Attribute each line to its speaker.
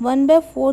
Speaker 1: 1/4